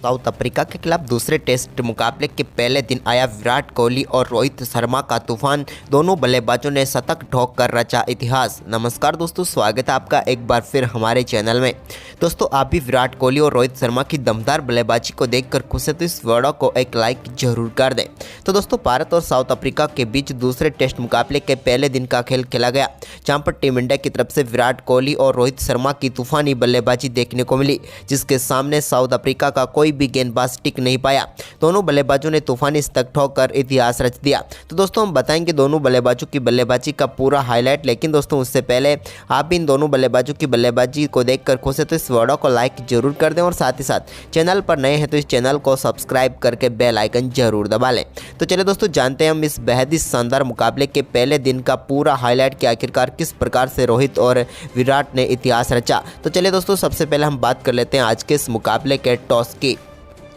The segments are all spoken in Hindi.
साउथ अफ्रीका के खिलाफ दूसरे टेस्ट मुकाबले के पहले दिन आया विराट कोहली और रोहित शर्मा का तूफान। दोनों बल्लेबाजों ने शतक ठोक कर रचा इतिहास। नमस्कार दोस्तों, स्वागत है आपका एक बार फिर हमारे चैनल में। दोस्तों, आप भी विराट कोहली और रोहित शर्मा की दमदार बल्लेबाजी को देखकर खुश है तो इस वीडियो को एक लाइक जरूर कर दें। तो दोस्तों, भारत और साउथ अफ्रीका के बीच दूसरे टेस्ट मुकाबले के पहले दिन का खेल खेला गया, जहां पर टीम इंडिया की तरफ से विराट कोहली और रोहित शर्मा की तूफानी बल्लेबाजी देखने को मिली, जिसके सामने साउथ अफ्रीका का कोई भी गेंदबाज टिक नहीं पाया। दोनों बल्लेबाजों ने तूफानी शतक ठोककर इतिहास रच दिया। तो दोस्तों, हम बताएंगे दोनों बल्लेबाजों की बल्लेबाजी का पूरा हाईलाइट, लेकिन दोस्तों उससे पहले आप भी इन दोनों बल्लेबाजों की बल्लेबाजी को देखकर खुश है तो इस वीडियो को लाइक जरूर कर दें और साथ ही साथ चैनल पर नए हैं तो इस चैनल को सब्सक्राइब करके बेल आइकन जरूर दबा लें। तो चलिए दोस्तों, जानते हैं हम इस बेहद ही शानदार मुकाबले के पहले दिन का पूरा हाईलाइट कि आखिरकार किस प्रकार से रोहित और विराट ने इतिहास रचा। तो चलिए दोस्तों, सबसे पहले हम बात कर लेते हैं आज के इस मुकाबले के टॉस की।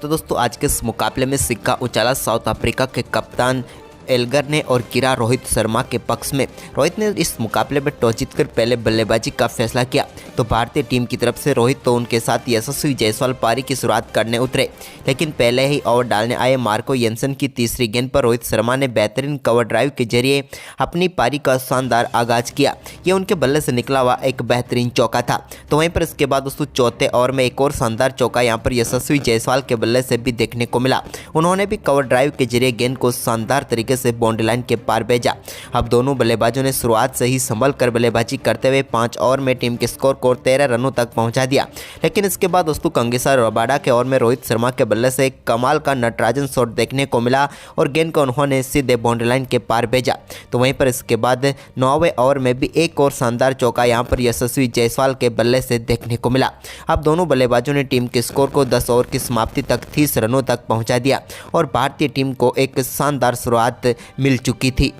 तो दोस्तों, आज के इस मुकाबले में सिक्का उछाला साउथ अफ्रीका के कप्तान एल्गर ने और गिरा रोहित शर्मा के पक्ष में। रोहित ने इस मुकाबले में टॉस जीतकर पहले बल्लेबाजी का फैसला किया, तो भारतीय टीम की तरफ से रोहित तो उनके साथ यशस्वी जायसवाल पारी की शुरुआत करने उतरे, लेकिन पहले ही ओवर डालने आए मार्को येंसन की तीसरी गेंद पर रोहित शर्मा ने बेहतरीन कवर ड्राइव के जरिए अपनी पारी का शानदार आगाज किया। यह उनके बल्ले से निकला हुआ एक बेहतरीन चौका था। तो वहीं पर इसके बाद दोस्तों चौथे ओवर में एक और शानदार चौका यहाँ पर यशस्वी जायसवाल के बल्ले से भी देखने को मिला। उन्होंने भी कवर ड्राइव के जरिए गेंद को शानदार तरीके से बाउंड्री लाइन के पार भेजा। अब दोनों बल्लेबाजों ने शुरुआत से ही संभल कर बल्लेबाजी करते हुए 5 ओवर में टीम के स्कोर को 13 रनों तक पहुंचा दिया। लेकिन इसके बाद दोस्तों कंगीसा रबाडा के ओवर में रोहित शर्मा के बल्ले से एक कमाल का नटराजन शॉट देखने को मिला और गेंद को उन्होंने सीधे बाउंड्री लाइन के पार भेजा। तो वहीं पर इसके बाद 9वें ओवर में भी एक और शानदार चौका यहां पर यशस्वी जायसवाल के बल्ले से देखने को मिला। अब दोनों बल्लेबाजों ने टीम के स्कोर को 10 ओवर की समाप्ति तक 30 रनों तक पहुंचा दिया और भारतीय टीम को एक शानदार शुरुआत मिल चुकी थी।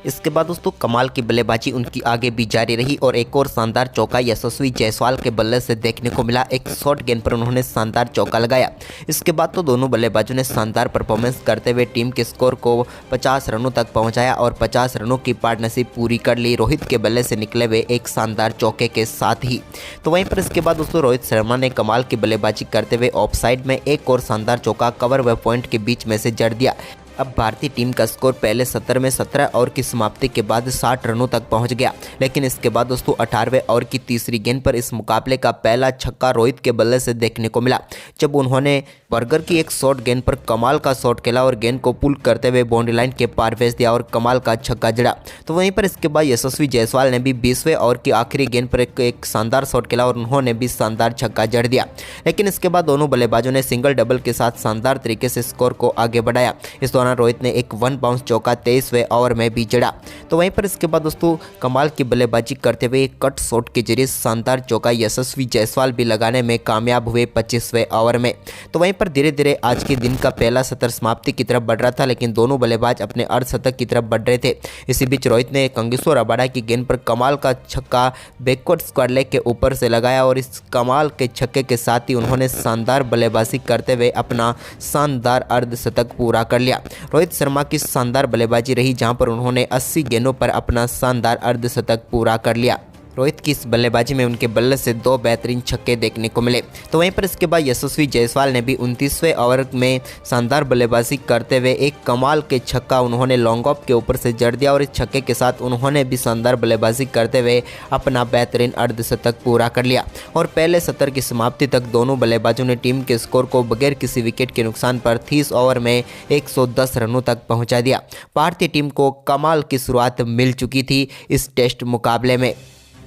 इसके बाद दोस्तों कमाल की बल्लेबाजी उनकी आगे भी जारी रही और एक और शानदार चौका यशस्वी जायसवाल के बल्ले से देखने को मिला। एक शॉर्ट गेंद पर उन्होंने शानदार चौका लगाया। इसके बाद तो दोनों बल्लेबाजों ने शानदार परफॉर्मेंस करते हुए टीम के स्कोर को 50 रनों तक पहुंचाया और 50 रनों की पार्टनरशिप पूरी कर ली रोहित के बल्ले से निकले हुए एक शानदार चौके के साथ ही। तो वहीं पर इसके बाद दोस्तों रोहित शर्मा ने कमाल की बल्लेबाजी करते हुए ऑफ साइड में एक और शानदार चौका कवर व पॉइंट के बीच में से जड़ दिया। अब भारतीय टीम का स्कोर पहले 17 में 17 ओवर की समाप्ति के बाद 60 रनों तक पहुंच गया। लेकिन इसके बाद दोस्तों 18वें ओवर की तीसरी गेंद पर इस मुकाबले का पहला छक्का रोहित के बल्ले से देखने को मिला, जब उन्होंने बर्गर की एक शॉर्ट गेंद पर कमाल का शॉट खेला और गेंद को पुल करते हुए बाउंड्री लाइन के पार भेज दिया और कमाल का छक्का जड़ा। तो वहीं पर इसके बाद यशस्वी जायसवाल ने भी 20वें ओवर की आखिरी गेंद पर एक शानदार शॉट खेला और उन्होंने भी शानदार छक्का जड़ दिया। लेकिन इसके बाद दोनों बल्लेबाजों ने सिंगल डबल के साथ शानदार तरीके से स्कोर को आगे बढ़ाया। इस दौरान रोहित ने एक 1 बाउंस चौका 23वें ओवर में भी जड़ा। तो वहीं पर इसके बाद दोस्तों कमाल की बल्लेबाजी करते हुए कट शॉट के जरिए शानदार चौका यशस्वी जायसवाल भी लगाने में कामयाब हुए 25वें ओवर में। तो वहीं पर धीरे धीरे आज के दिन का पहला सत्र समाप्ति की तरफ बढ़ रहा था, लेकिन दोनों बल्लेबाज अपने अर्धशतक की तरफ बढ़ रहे थे। इसी बीच रोहित ने कंगीसा रबाडा की गेंद पर कमाल का छक्का बैकवर्ड स्क्वायर लेग के ऊपर से लगाया और इस कमाल के छक्के के साथ ही उन्होंने शानदार बल्लेबाजी करते हुए अपना शानदार अर्धशतक पूरा कर लिया। रोहित शर्मा की शानदार बल्लेबाजी रही, जहां पर उन्होंने 80 गेंदों पर अपना शानदार अर्धशतक पूरा कर लिया। रोहित की इस बल्लेबाजी में उनके बल्ले से 2 बेहतरीन छक्के देखने को मिले। तो वहीं पर इसके बाद यशस्वी जायसवाल ने भी 29वें ओवर में शानदार बल्लेबाजी करते हुए एक कमाल के छक्का उन्होंने लॉन्ग ऑफ के ऊपर से जड़ दिया और इस छक्के के साथ उन्होंने भी शानदार बल्लेबाजी करते हुए अपना बेहतरीन अर्धशतक पूरा कर लिया और पहले सत्र की समाप्ति तक दोनों बल्लेबाजों ने टीम के स्कोर को बगैर किसी विकेट के नुकसान पर 30 ओवर में 110 रनों तक पहुँचा दिया। भारतीय टीम को कमाल की शुरुआत मिल चुकी थी इस टेस्ट मुकाबले में।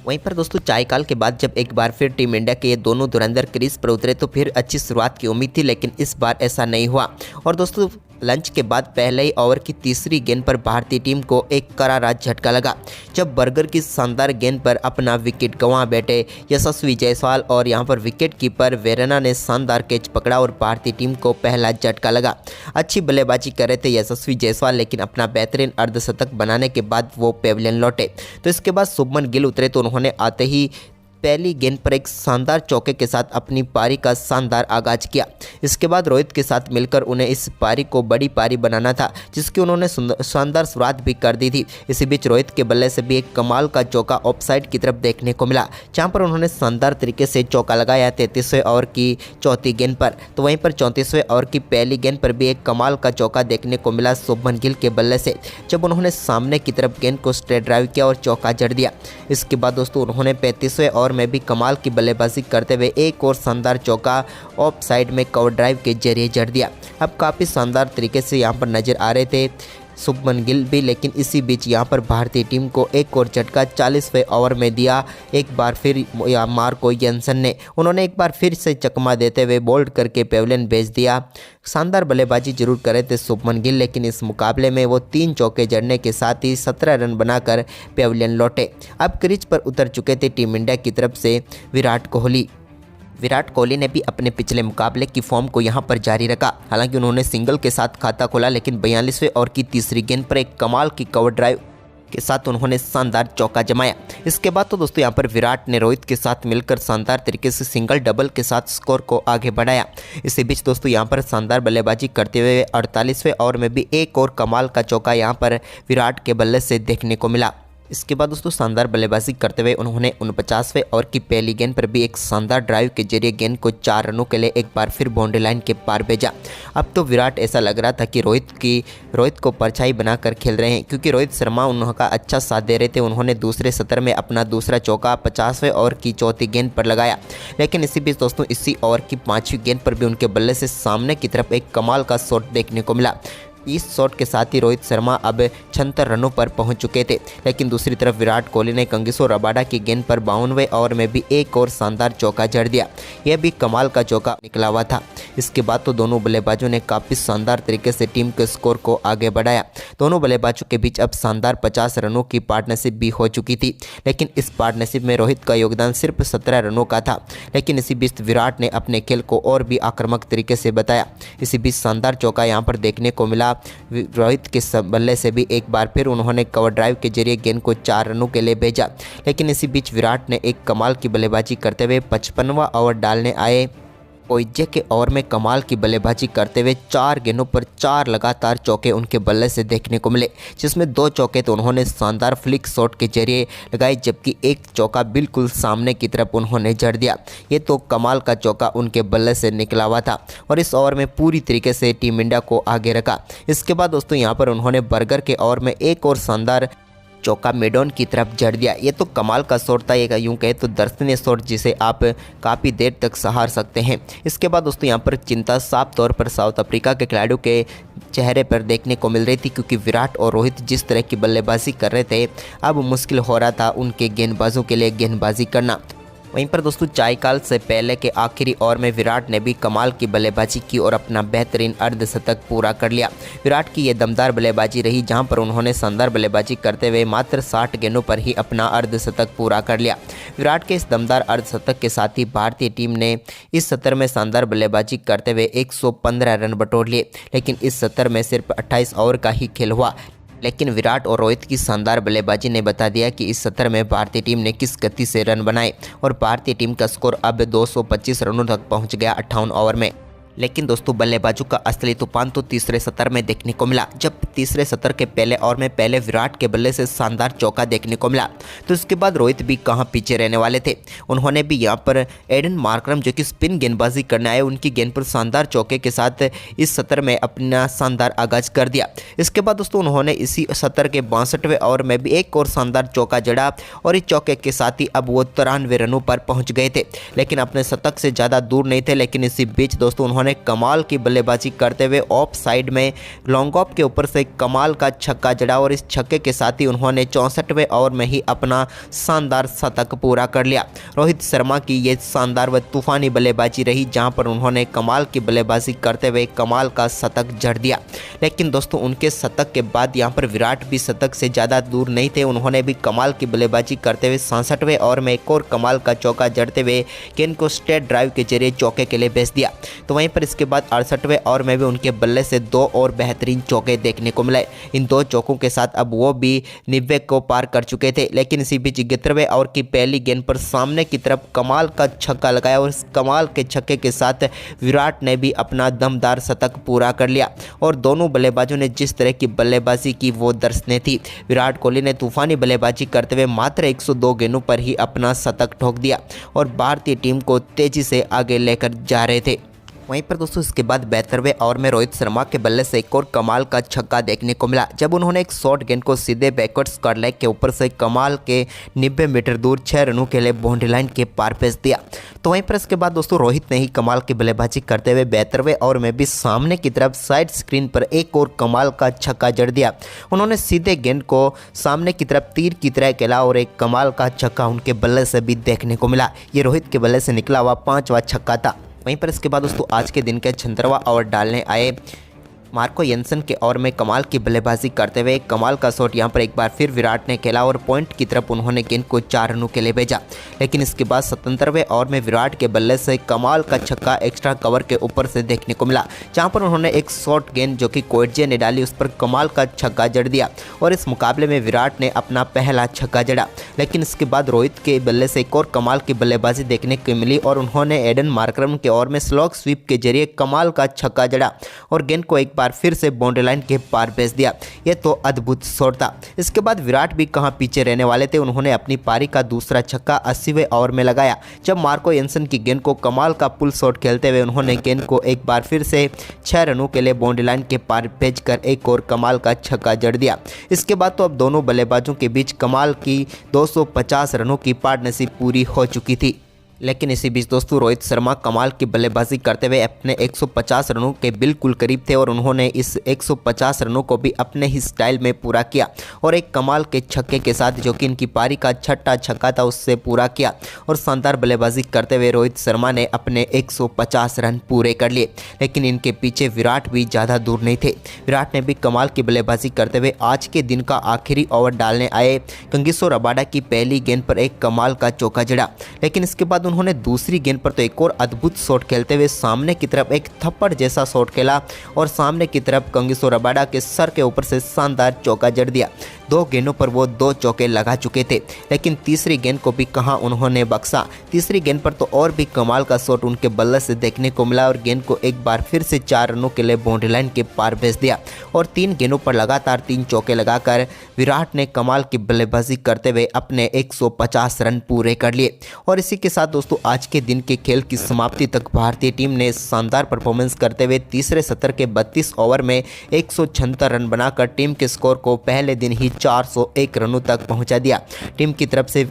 वहीं पर दोस्तों चायकाल के बाद जब एक बार फिर टीम इंडिया के ये दोनों धुरंधर क्रीज पर उतरे तो फिर अच्छी शुरुआत की उम्मीद थी, लेकिन इस बार ऐसा नहीं हुआ। और दोस्तों लंच के बाद पहले ही ओवर की तीसरी गेंद पर भारतीय टीम को एक करारा झटका लगा, जब बर्गर की शानदार गेंद पर अपना विकेट गंवा बैठे यशस्वी जायसवाल और यहां पर विकेट कीपर वेरेना ने शानदार कैच पकड़ा और भारतीय टीम को पहला झटका लगा। अच्छी बल्लेबाजी कर रहे थे यशस्वी जायसवाल, लेकिन अपना बेहतरीन अर्धशतक बनाने के बाद वो पेविलियन लौटे। तो इसके बाद शुभमन गिल उतरे तो उन्होंने आते ही पहली गेंद पर एक शानदार चौके के साथ अपनी पारी का शानदार आगाज किया। इसके बाद रोहित के साथ मिलकर उन्हें इस पारी को बड़ी पारी बनाना था, जिसकी उन्होंने शानदार शुरुआत भी कर दी थी। इसी बीच रोहित के बल्ले से भी एक कमाल का चौका ऑफसाइड की तरफ देखने को मिला, जहां पर उन्होंने शानदार तरीके से चौका लगाया 33वें ओवर की चौथी गेंद पर। तो वहीं पर 34वें ओवर की पहली गेंद पर भी एक कमाल का चौका देखने को मिला शुभमन गिल के बल्ले से, जब उन्होंने सामने की तरफ गेंद को स्ट्रेट ड्राइव किया और चौका जड़ दिया। इसके बाद दोस्तों उन्होंने 35वें ओवर में भी कमाल की बल्लेबाजी करते हुए एक और शानदार चौका ऑफ साइड में कवर ड्राइव के जरिए जड़ दिया। अब काफ़ी शानदार तरीके से यहाँ पर नजर आ रहे थे शुभमन गिल भी, लेकिन इसी बीच यहाँ पर भारतीय टीम को एक और झटका 40वें ओवर में दिया। एक बार फिर मार्को यंसन ने उन्होंने एक बार फिर से चकमा देते हुए बोल्ड करके पेविलियन भेज दिया। शानदार बल्लेबाजी जरूर करे थे शुभमन गिल, लेकिन इस मुकाबले में वो 3 चौके जड़ने के साथ ही 17 रन बनाकर पेविलियन लौटे। अब क्रीज पर उतर चुके थे टीम इंडिया की तरफ से विराट कोहली। विराट कोहली ने भी अपने पिछले मुकाबले की फॉर्म को यहां पर जारी रखा। हालांकि उन्होंने सिंगल के साथ खाता खोला, लेकिन 42वें ओवर की तीसरी गेंद पर एक कमाल की कवर ड्राइव के साथ उन्होंने शानदार चौका जमाया। इसके बाद तो दोस्तों यहां पर विराट ने रोहित के साथ मिलकर शानदार तरीके से सिंगल डबल के साथ स्कोर को आगे बढ़ाया। इसी बीच दोस्तों यहां पर शानदार बल्लेबाजी करते हुए 48वें ओवर में भी एक और कमाल का चौका यहां पर विराट के बल्ले से देखने को मिला। इसके बाद दोस्तों शानदार बल्लेबाजी करते हुए उन्होंने 49वें ओवर की पहली गेंद पर भी एक शानदार ड्राइव के जरिए गेंद को 4 रनों के लिए एक बार फिर बाउंड्री लाइन के पार भेजा। अब तो विराट ऐसा लग रहा था कि रोहित को परछाई बनाकर खेल रहे हैं, क्योंकि रोहित शर्मा उनका अच्छा साथ दे रहे थे। उन्होंने दूसरे सत्र में अपना दूसरा चौका 50वें ओवर की चौथी गेंद पर लगाया, लेकिन इसी बीच दोस्तों इसी ओवर की 5वीं गेंद पर भी उनके बल्ले से सामने की तरफ एक कमाल का शॉट देखने को मिला। इस शॉट के साथ ही रोहित शर्मा अब 76 रनों पर पहुंच चुके थे, लेकिन दूसरी तरफ विराट कोहली ने कंगिसो रबाडा की गेंद पर 52वें ओवर में भी एक और शानदार चौका जड़ दिया। यह भी कमाल का चौका निकला हुआ था। इसके बाद तो दोनों बल्लेबाजों ने काफ़ी शानदार तरीके से टीम के स्कोर को आगे बढ़ाया। दोनों बल्लेबाजों के बीच अब शानदार 50 रनों की पार्टनरशिप भी हो चुकी थी, लेकिन इस पार्टनरशिप में रोहित का योगदान सिर्फ 17 रनों का था। लेकिन इसी बीच विराट ने अपने खेल को और भी आक्रामक तरीके से बताया। इसी बीच शानदार चौका यहाँ पर देखने को मिला। रोहित के बल्ले से भी एक बार फिर उन्होंने कवर ड्राइव के जरिए गेंद को 4 रनों के लिए भेजा। लेकिन इसी बीच विराट ने एक कमाल की बल्लेबाजी करते हुए 55वां ओवर डालने आए। ओइजे के ओवर में कमाल की बल्लेबाजी करते हुए 4 गेंदों पर 4 लगातार चौके उनके बल्ले से देखने को मिले, जिसमें 2 चौके तो उन्होंने शानदार फ्लिक शॉट के जरिए लगाए, जबकि एक चौका बिल्कुल सामने की तरफ उन्होंने जड़ दिया। ये तो कमाल का चौका उनके बल्ले से निकला हुआ था और इस ओवर में पूरी तरीके से टीम इंडिया को आगे रखा। इसके बाद दोस्तों यहाँ पर उन्होंने बर्गर के ओवर में एक और शानदार चौका मेडॉन की तरफ जड़ दिया। ये तो कमाल का शॉट था, ये यूँ कहे तो दर्शनीय शॉट जिसे आप काफ़ी देर तक सहार सकते हैं। इसके बाद दोस्तों यहाँ पर चिंता साफ तौर पर साउथ अफ्रीका के खिलाड़ियों के चेहरे पर देखने को मिल रही थी, क्योंकि विराट और रोहित जिस तरह की बल्लेबाजी कर रहे थे, अब मुश्किल हो रहा था उनके गेंदबाजों के लिए गेंदबाजी करना। वहीं पर दोस्तों चायकाल से पहले के आखिरी ओवर में विराट ने भी कमाल की बल्लेबाजी की और अपना बेहतरीन अर्धशतक पूरा कर लिया। विराट की यह दमदार बल्लेबाजी रही, जहां पर उन्होंने शानदार बल्लेबाजी करते हुए मात्र 60 गेंदों पर ही अपना अर्धशतक पूरा कर लिया। विराट के इस दमदार अर्धशतक के साथ ही भारतीय टीम ने इस सत्र में शानदार बल्लेबाजी करते हुए 115 रन बटोर लिए, लेकिन इस सत्र में सिर्फ 28 ओवर का ही खेल हुआ। लेकिन विराट और रोहित की शानदार बल्लेबाजी ने बता दिया कि इस सत्र में भारतीय टीम ने किस गति से रन बनाए और भारतीय टीम का स्कोर अब 225 रनों तक पहुंच गया 58 ओवर में। लेकिन दोस्तों बल्लेबाजों का असली तूफान तो तीसरे सत्र में देखने को मिला, जब तीसरे सत्र के पहले ओवर में पहले विराट के बल्ले से शानदार चौका देखने को मिला। तो इसके बाद रोहित भी कहां पीछे रहने वाले थे। उन्होंने भी यहां पर एडन मार्करम जो कि स्पिन गेंदबाजी करने आए, उनकी गेंद पर शानदार चौके के साथ इस सत्र में अपना शानदार आगाज कर दिया। इसके बाद दोस्तों उन्होंने इसी सत्र के 62वें ओवर में भी एक और शानदार चौका जड़ा और इस चौके के साथ ही अब वो 93 रनों पर पहुँच गए थे, लेकिन अपने शतक से ज़्यादा दूर नहीं थे। लेकिन इसी बीच दोस्तों उन्होंने कमाल की बल्लेबाजी करते हुए ऑफ साइड में लॉन्ग ऑफ के ऊपर से कमाल का छक्का जड़ा और इस छक्के के साथ ही उन्होंने 64वें ओवर में ही अपना शानदार शतक पूरा कर लिया। रोहित शर्मा की ये शानदार व तूफानी बल्लेबाजी रही, जहां पर उन्होंने कमाल की बल्लेबाजी करते हुए कमाल का शतक जड़ दिया। लेकिन दोस्तों उनके शतक के बाद यहां पर विराट भी शतक से ज़्यादा दूर नहीं थे। उन्होंने भी कमाल की बल्लेबाजी करते हुए 67वें ओवर में एक और कमाल का चौका जड़ते हुए गेंद को स्ट्रेट ड्राइव के जरिए चौके के लिए भेज दिया। तो वहीं पर इसके बाद 68वें ओवर में भी उनके बल्ले से 2 और बेहतरीन चौके देखने को मिला। इन 2 चौकों के साथ अब वो भी 90 को पार कर चुके थे, लेकिन इसी बीच 71वें ओवर की पहली गेंद पर सामने की तरफ कमाल का छक्का लगाया और इस कमाल के छक्के के साथ विराट ने भी अपना दमदार शतक पूरा कर लिया। और दोनों बल्लेबाजों ने जिस तरह की बल्लेबाजी की वो दर्शनीय थी। विराट कोहली ने तूफानी बल्लेबाजी करते हुए मात्र 102 गेंदों पर ही अपना शतक ठोक दिया और भारतीय टीम को तेजी से आगे लेकर जा रहे थे। वहीं पर दोस्तों इसके बाद 72वें ओवर में रोहित शर्मा के बल्ले से एक और कमाल का छक्का देखने को मिला, जब उन्होंने एक शॉर्ट गेंद को सीधे बैकवर्ड स्क्वायर लेग के ऊपर से कमाल के 90 मीटर दूर 6 रनों के लिए बाउंड्री लाइन के पार भेज दिया। तो वहीं पर इसके बाद दोस्तों रोहित ने ही कमाल की बल्लेबाजी करते हुए 72वें ओवर में भी सामने की तरफ साइड स्क्रीन पर एक और कमाल का छक्का जड़ दिया। उन्होंने सीधे गेंद को सामने की तरफ तीर की तरह खेला और एक कमाल का छक्का उनके बल्ले से भी देखने को मिला। ये रोहित के बल्ले से निकला हुआ 5वां छक्का था। वहीं पर इसके बाद दोस्तों आज के दिन के 76वां ओवर डालने आए मार्को येंसन के ओवर में कमाल की बल्लेबाजी करते हुए कमाल का शॉट यहां पर एक बार फिर विराट ने खेला और पॉइंट की तरफ उन्होंने गेंद को 4 रनों के लिए भेजा। लेकिन इसके बाद 77वें ओवर में विराट के बल्ले से कमाल का छक्का एक्स्ट्रा कवर के ऊपर से देखने को मिला, जहां पर उन्होंने एक शॉर्ट गेंद जो कि कोएटजे ने डाली उस पर कमाल का छक्का जड़ दिया और इस मुकाबले में विराट ने अपना पहला छक्का जड़ा। लेकिन इसके बाद रोहित के बल्ले से एक और कमाल की बल्लेबाजी देखने को मिली और उन्होंने एडन मार्करम के ओवर में स्लॉग स्वीप के जरिए कमाल का छक्का जड़ा और गेंद को एक बार फिर से बाउंड्री लाइन के पार भेज दिया। यह तो अद्भुत शॉट था। इसके बाद विराट भी कहां पीछे रहने वाले थे, उन्होंने अपनी पारी का दूसरा छक्का 80वें ओवर में लगाया, जब मार्को येंसन की गेंद को कमाल का पुल शॉट खेलते हुए उन्होंने गेंद को एक बार फिर से 6 रनों के लिए बाउंड्री लाइन के पार भेजकर एक और कमाल का छक्का जड़ दिया। इसके बाद तो अब दोनों बल्लेबाजों के बीच कमाल की 250 रनों की पार्टनरशिप पूरी हो चुकी थी। लेकिन इसी बीच दोस्तों रोहित शर्मा कमाल की बल्लेबाजी करते हुए अपने 150 रनों के बिल्कुल करीब थे और उन्होंने इस 150 रनों को भी अपने ही स्टाइल में पूरा किया और एक कमाल के छक्के के साथ जो कि इनकी पारी का 6ठा छक्का था उससे पूरा किया और शानदार बल्लेबाजी करते हुए रोहित शर्मा ने अपने 150 रन पूरे कर लिए। लेकिन इनके पीछे विराट भी ज़्यादा दूर नहीं थे। विराट ने भी कमाल की बल्लेबाजी करते हुए आज के दिन का आखिरी ओवर डालने आए कंगिसो रबाडा की पहली गेंद पर एक कमाल का चौका जड़ा। लेकिन इसके बाद उन्होंने दूसरी गेंद पर तो एक और अद्भुत शॉट खेलते हुए सामने की तरफ एक थप्पड़ जैसा शॉट खेला और सामने की तरफ कंगिसो रबाडा के सर के ऊपर से शानदार चौका जड़ दिया। 2 गेंदों पर वो 2 चौके लगा चुके थे, लेकिन तीसरी गेंद को भी कहां उन्होंने बख्शा। तीसरी गेंद पर तो और भी कमाल का शॉट उनके बल्ले से देखने को मिला और गेंद को एक बार फिर से 4 रनों के लिए बाउंड्री लाइन के पार भेज दिया और 3 गेंदों पर लगातार 3 चौके लगाकर विराट ने कमाल की बल्लेबाजी करते हुए अपने 150 रन पूरे कर लिए। और इसी के साथ दोस्तों आज के दिन के खेल की समाप्ति तक भारतीय टीम ने शानदार परफॉर्मेंस करते हुए तीसरे सत्र के 32 ओवर में 176 रन बनाकर टीम के स्कोर को पहले दिन ही 401 रनों तक पहुंचा दिया। टीम की तरफ से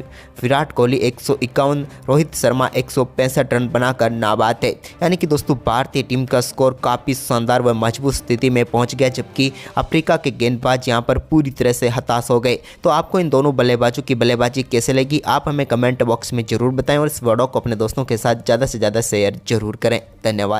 विराट कोहली 151, रोहित शर्मा 165 रन बनाकर नाबाद है। यानी कि दोस्तों भारतीय टीम का स्कोर काफ़ी शानदार व मजबूत स्थिति में पहुंच गया, जबकि अफ्रीका के गेंदबाज यहां पर पूरी तरह से हताश हो गए। तो आपको इन दोनों बल्लेबाजों की बल्लेबाजी कैसे लगी, आप हमें कमेंट बॉक्स में जरूर बताएं और इस वीडियो को अपने दोस्तों के साथ ज़्यादा से ज़्यादा शेयर जरूर करें। धन्यवाद।